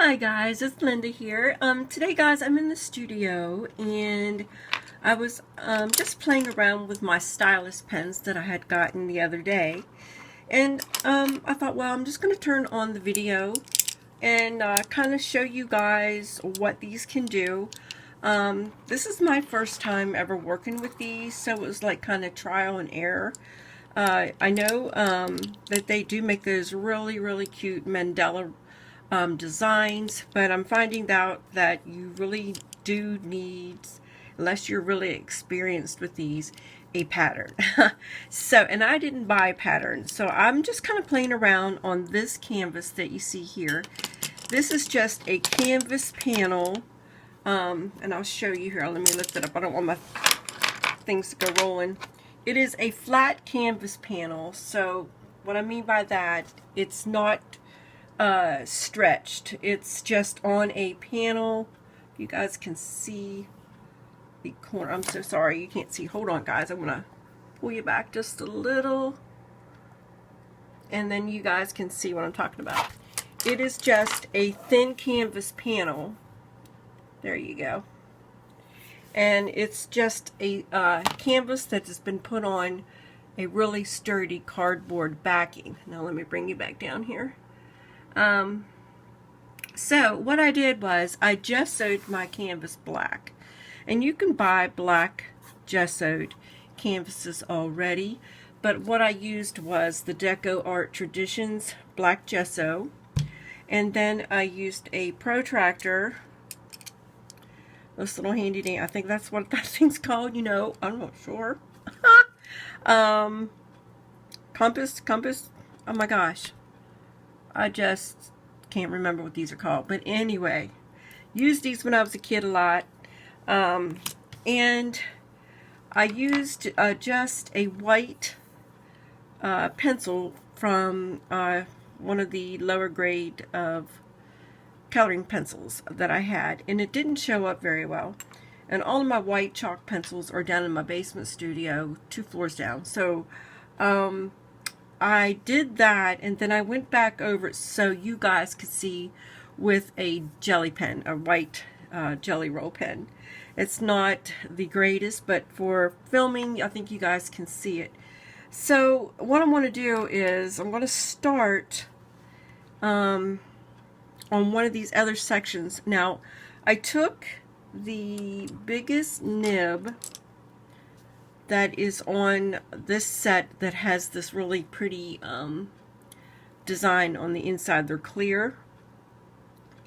Hi guys, it's Linda here. Today guys, I'm in the studio and I was just playing around with my Stylus pens that I had gotten the other day. And I thought, well, I'm just going to turn on the video and kind of show you guys what these can do. This is my first time ever working with these, so it was like kind of trial and error. I know that they do make those really cute mandala designs, but I'm finding out that you really do need, unless you're really experienced with these, a pattern. So, and I didn't buy a pattern, so I'm just kind of playing around on this canvas that you see here. This is just a canvas panel, and I'll show you here. Let me lift it up. I don't want my things to go rolling. It is a flat canvas panel, so what I mean by that, it's not stretched. It's just on a panel. You guys can see the corner. I'm so sorry you can't see. Hold on guys, I'm gonna pull you back just a little and then you guys can see what I'm talking about. It is just a thin canvas panel. There you go. And it's just a canvas that has been put on a really sturdy cardboard backing. Now let me bring you back down here. So what I did was I gessoed my canvas black, and you can buy black gessoed canvases already, but what I used was the Deco Art Traditions black gesso, and then I used a protractor, this little handy dandy, I think that's what that thing's called, you know, I'm not sure. Compass, oh my gosh, I just can't remember what these are called, but anyway, used these when I was a kid a lot, and I used just a white pencil from one of the lower grade of coloring pencils that I had, and it didn't show up very well, and all of my white chalk pencils are down in my basement studio 2 floors down. So I did that, and then I went back over it so you guys could see with a jelly pen, a white jelly roll pen. It's not the greatest, but for filming I think you guys can see it. So what I'm going to do is I'm going to start on one of these other sections. Now I took the biggest nib that is on this set that has this really pretty design on the inside. They're clear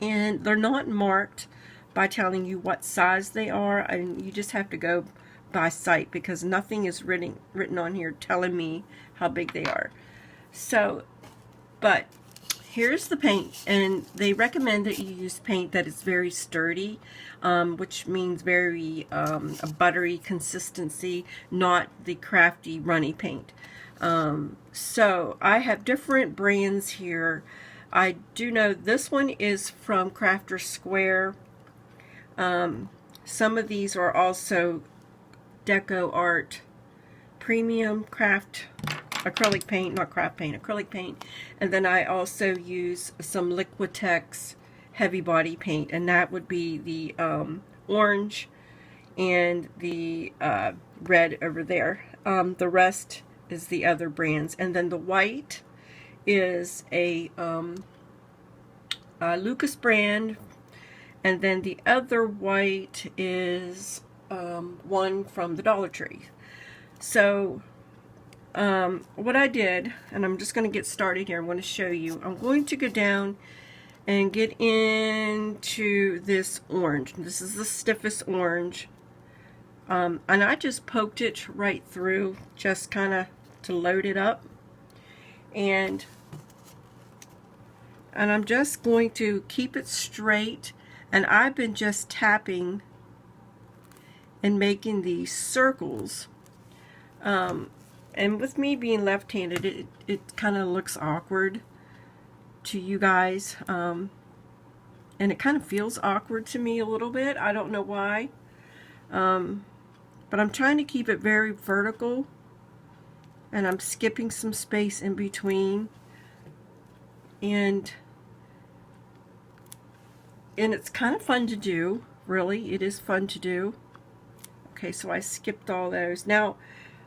and they're not marked by telling you what size they are, and you just have to go by sight because nothing is written on here telling me how big they are. So, but here's the paint, and they recommend that you use paint that is very sturdy, which means very a buttery consistency, not the crafty runny paint. So I have different brands here. I do know this one is from Crafter Square. Some of these are also Deco Art Premium Craft acrylic paint, not craft paint, acrylic paint. And then I also use some Liquitex heavy body paint, and that would be the orange and the red over there. The rest is the other brands, and then the white is a Lucas brand, and then the other white is one from the Dollar Tree. So what I did, and I'm just going to get started here, I'm going to show you. I'm going to go down and get into this orange. This is the stiffest orange, and I just poked it right through, just kind of to load it up, and I'm just going to keep it straight, and I've been just tapping and making these circles. And with me being left-handed, it kind of looks awkward to you guys, and it kind of feels awkward to me a little bit. I don't know why, but I'm trying to keep it very vertical, and I'm skipping some space in between, and and it's kind of fun to do. Really, it is fun to do. Okay, so I skipped all those. Now,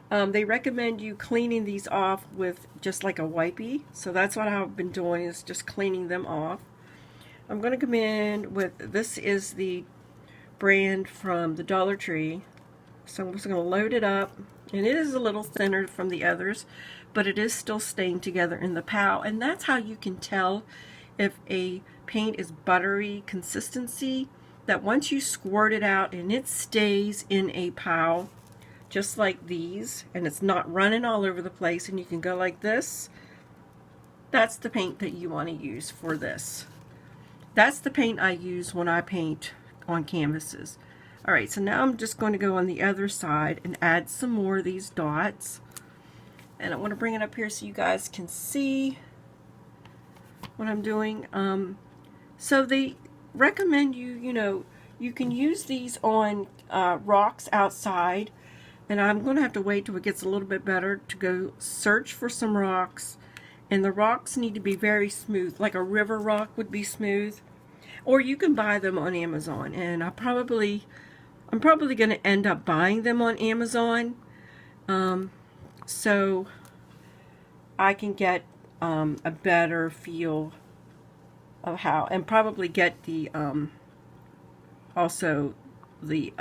they recommend you cleaning these off with just like a wipey. So that's what I've been doing, is just cleaning them off. I'm going to come in with, this is the brand from the Dollar Tree. So I'm just going to load it up. And it is a little thinner from the others, but it is still staying together in the POW. And that's how you can tell if a paint is buttery consistency, that once you squirt it out and it stays in a POW, just like these, and it's not running all over the place, and you can go like this, that's the paint that you want to use for this. That's the paint I use when I paint on canvases. Alright, so now I'm just going to go on the other side and add some more of these dots. And I want to bring it up here so you guys can see what I'm doing. So they recommend you can use these on rocks outside. And I'm going to have to wait till it gets a little bit better to go search for some rocks. And the rocks need to be very smooth, like a river rock would be smooth. Or you can buy them on Amazon. And I'm probably going to end up buying them on Amazon, so I can get a better feel of how, and probably get the also the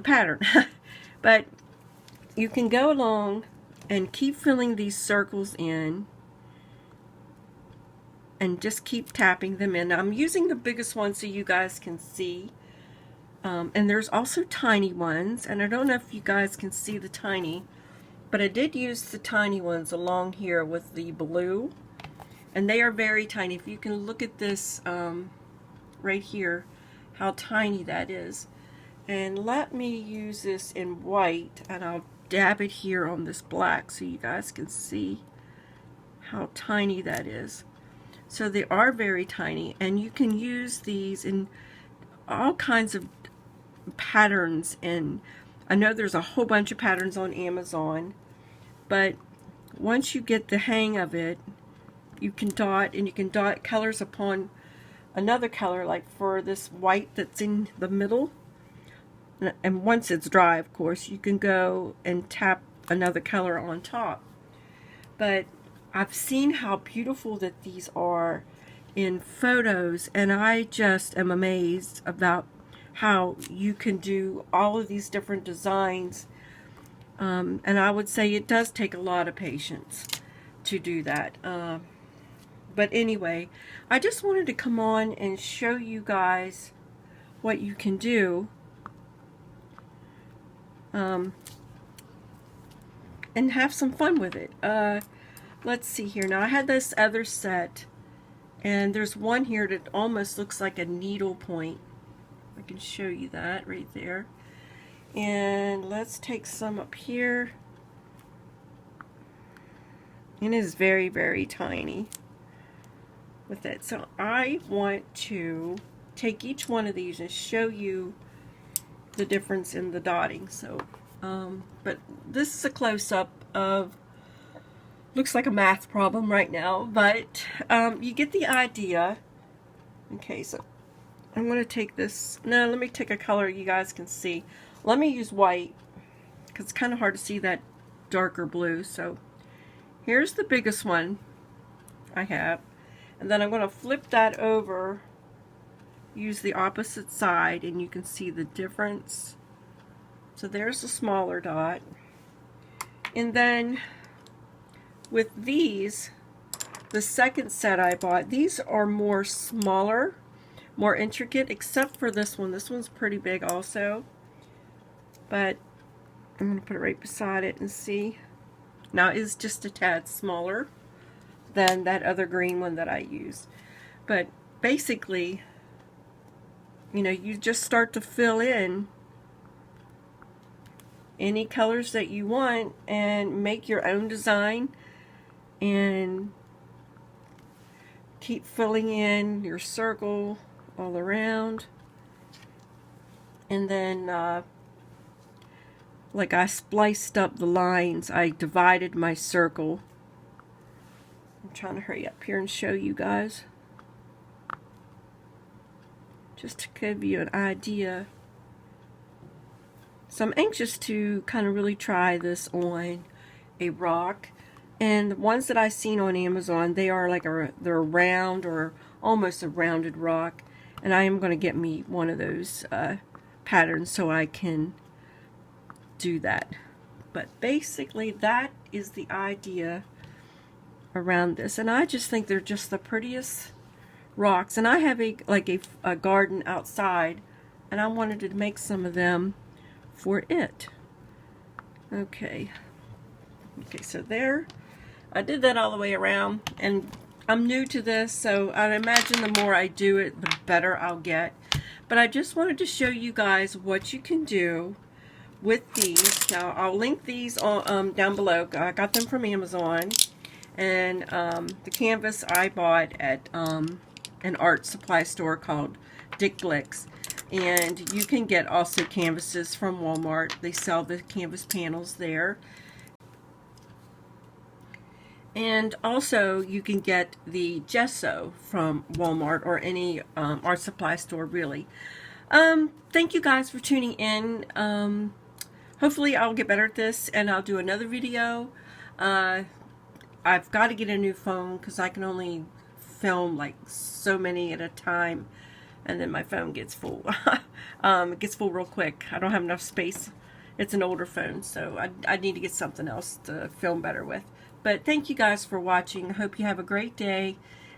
pattern. But you can go along and keep filling these circles in and just keep tapping them in. Now, I'm using the biggest one so you guys can see. And there's also tiny ones, and I don't know if you guys can see the tiny, but I did use the tiny ones along here with the blue, and they are very tiny. If you can look at this right here, how tiny that is. And let me use this in white, and I'll dab it here on this black so you guys can see how tiny that is. So they are very tiny, and you can use these in all kinds of patterns. And I know there's a whole bunch of patterns on Amazon, but once you get the hang of it, you can dot, and you can dot colors upon another color, like for this white that's in the middle. And once it's dry, of course, you can go and tap another color on top. But I've seen how beautiful that these are in photos, and I just am amazed about how you can do all of these different designs. And I would say it does take a lot of patience to do that. But anyway, I just wanted to come on and show you guys what you can do. And have some fun with it. Let's see here. Now I had this other set, and there's one here that almost looks like a needle point. I can show you that right there. And let's take some up here. And it is very, very tiny with it. So I want to take each one of these and show you the difference in the dotting. So but this is a close-up of, looks like a math problem right now, but you get the idea. Okay, so I'm going to take this, no, let me take a color you guys can see. Let me use white, because it's kind of hard to see that darker blue. So here's the biggest one I have, and then I'm going to flip that over, use the opposite side, and you can see the difference. So there's the smaller dot. And then with these, the second set I bought, these are more smaller, more intricate, except for this one. This one's pretty big also. But I'm going to put it right beside it and see. Now it's just a tad smaller than that other green one that I used. But basically, you know, you just start to fill in any colors that you want and make your own design, and keep filling in your circle all around. And then like I spliced up the lines, I divided my circle. I'm trying to hurry up here and show you guys. just to give you an idea. So I'm anxious to kind of really try this on a rock. And the ones that I've seen on Amazon, they are like they're round or almost a rounded rock. And I am going to get me one of those patterns so I can do that. But basically that is the idea around this. And I just think they're just the prettiest rocks. And I have a garden outside, and I wanted to make some of them for it. Okay, so there, I did that all the way around, and I'm new to this, so I imagine the more I do it, the better I'll get. But I just wanted to show you guys what you can do with these. Now I'll link these on, down below. I got them from Amazon, and the canvas I bought at an art supply store called Dick Blick's. And you can get also canvases from Walmart. They sell the canvas panels there. And also you can get the gesso from Walmart or any art supply store, really. Thank you guys for tuning in. Hopefully I'll get better at this and I'll do another video. I've got to get a new phone because I can only film like so many at a time. And then my phone gets full. It gets full real quick. I don't have enough space. It's an older phone, so I need to get something else to film better with. But thank you guys for watching. I hope you have a great day.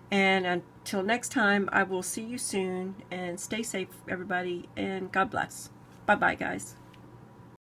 And until next time, I will see you soon. And stay safe, everybody. And God bless. Bye-bye, guys.